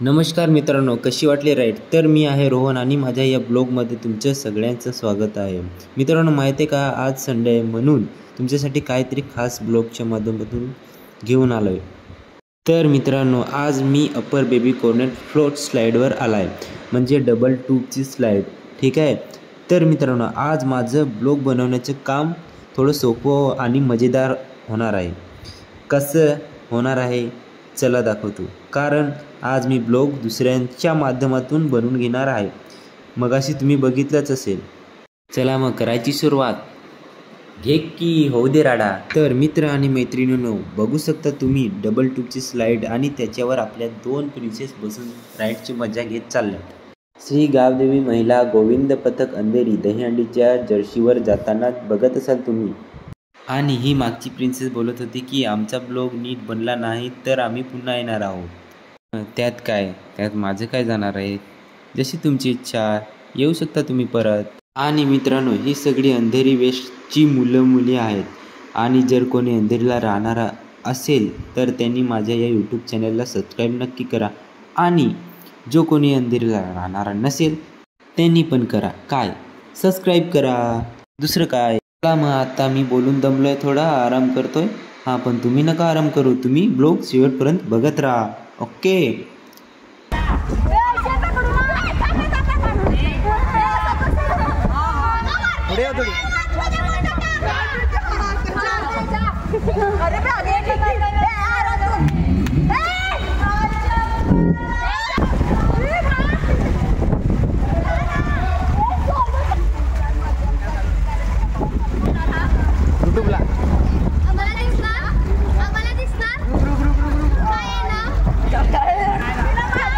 नमस्कार मित्रांनो, कशी वाटली राईड? तर मी आहे रोहन आणि माझ्या या ब्लॉगमध्ये तुमचं सगळ्यांचं स्वागत आहे. मित्रांनो, माहिती आहे का, आज संडे आहे म्हणून तुमच्यासाठी काहीतरी खास ब्लॉगच्या माध्यमातून घेऊन आलो आहे. तर मित्रांनो, आज मी अप्पर बेबी कॉर्नर फ्लोट स्लाईडवर आला आहे, म्हणजे डबल ट्यूबची स्लाईड. ठीक आहे. तर मित्रांनो, आज माझं ब्लॉग बनवण्याचं काम थोडं सोपं आणि मजेदार होणार आहे. कसं होणार आहे चला दाखवतो. कारण आज मी ब्लॉग दुसऱ्यांच्या माध्यमातून बनवून घेणार आहे. मगाशी तुम्ही बघितलंच असेल. चला मग करायची सुरुवात. घे की होऊ दे राडा. तर मित्र आणि मैत्रिणींनो, बघू शकता तुम्ही डबल ट्यूबची स्लाईड आणि त्याच्यावर आपल्या 2 प्रिन्सेस बसून राईडची मजा घेत चालल्यात. श्री गावदेवी महिला गोविंद पथक अंधेरी दहीहंडीच्या जर्शीवर जाताना बघत असाल तुम्ही. आणि ही मागची प्रिन्सेस बोलत होती की आमचा ब्लॉग नीट बनला नाही तर आम्ही पुन्हा येणार आहोत. त्यात काय, त्यात माझं काय जाणार आहे. जशी तुमची इच्छा, येऊ शकता तुम्ही परत. आणि मित्रांनो, ही सगळी अंधेरी वेस्टची मुलं मुली आहेत. आणि जर कोणी अंधेरीला राहणारा असेल तर त्यांनी माझ्या या यूट्यूब चॅनलला सबस्क्राईब नक्की करा. आणि जो कोणी अंधेरीला राहणारा नसेल त्यांनी पण करा. काय, सबस्क्राईब करा. दुसरं काय. मग आता मी बोलून दमलोय, थोडा आराम करतोय. हां, पण तुम्ही नका आराम करू, तुम्ही ब्लॉग शेवटपर्यंत बघत राहा. ओके.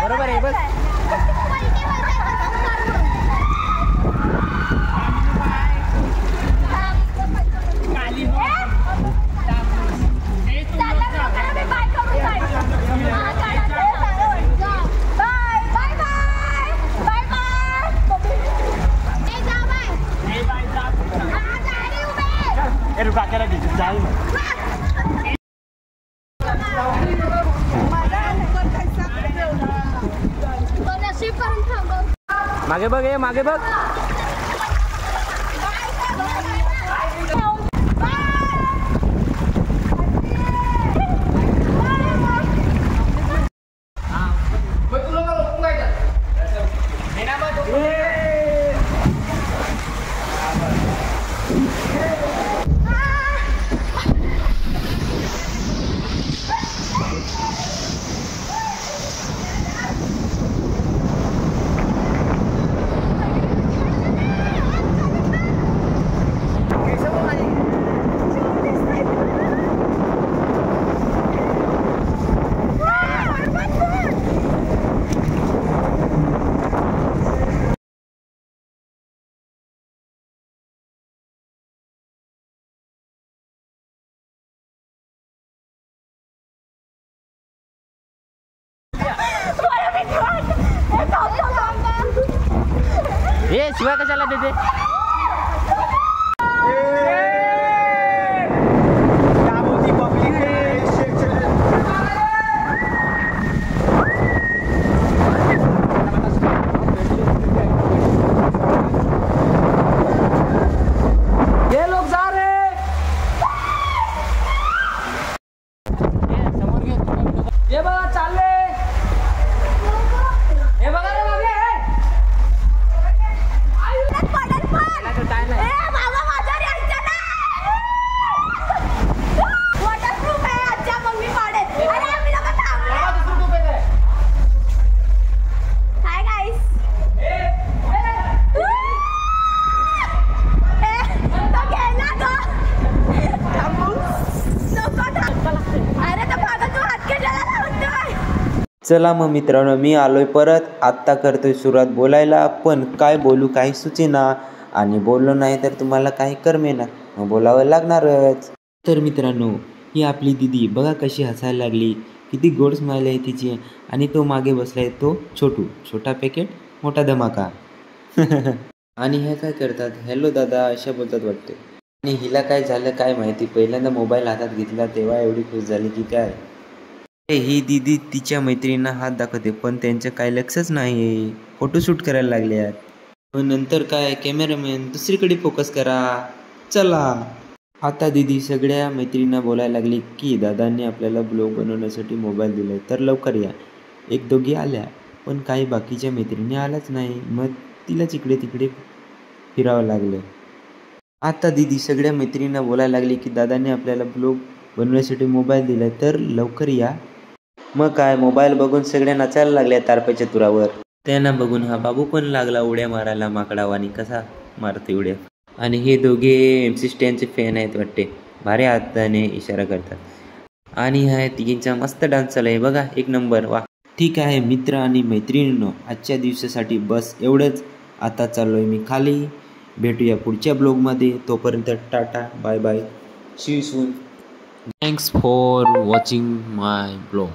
बरोबर आहे बस. मागे बघ, ये मागे बघ. ये शिवाय कशाला देते. ये लोग जा रहे. समोर घे. ये बघा चालले. हे बघा रे मागे. चला मग मित्रांनो, मी आलोय परत. आत्ता करतोय सुरुवात बोलायला, पण काय बोलू काही सुचेना. आणि बोललो नाही तर तुम्हाला काही करमेना, मग बोलावं लागणारच. तर मित्रांनो, ही आपली दिदी बघा कशी हसायला लागली. किती गोड स्माईल आहे तिची. आणि तो मागे बसलाय तो छोटू. छोटा पॅकेट मोठा धमाका. आणि हे काय करतात, हॅलो दादा अशा बोलतात वाटते. आणि हिला काय झालं काय माहिती, पहिल्यांदा मोबाईल हातात घेतला तेव्हा एवढी खुश झाली की काय. ही दीदी तिच्या मैत्रिणींना हात दाखवते पण त्यांचं काय लक्षच नाही. फोटोशूट करायला लागल्यात. मग नंतर काय कॅमेरामॅन दुसरीकडे फोकस करा चला. आता दीदी सगळ्या मैत्रिणींना बोलायला लागली की दादांनी आपल्याला ब्लॉग बनवण्यासाठी मोबाईल दिलाय तर लवकर या. एक दोघी आल्या पण काही बाकीच्या मैत्रिणी आल्याच नाही. मग तिलाच इकडे तिकडे फिरावं लागलं. आता दीदी सगळ्या मैत्रिणींना बोलायला लागली की दादांनी आपल्याला ब्लॉग बनवण्यासाठी मोबाईल दिलाय तर लवकर या. मग काय मोबाईल बघून सगळ्या नाचायला लागल्या तारपेच्या तुरावर. त्यांना बघून हा बाबू पण लागला उड्या मारायला माकडावानी कसा मारते उड्या. आणि हे दोघे MC स्टॅनचे फॅन आहेत वाटते. भारी हाताने इशारा करतात. आणि ह्या तिघींचा मस्त डान्स चालू आहे बघा एक नंबर वा. ठीक आहे मित्र आणि मैत्रिणींनो आजच्या दिवसासाठी बस एवढंच. आता चाललोय मी खाली. भेटूया पुढच्या ब्लॉगमध्ये. तोपर्यंत tata bye bye see you soon. Thanks for watching my blog.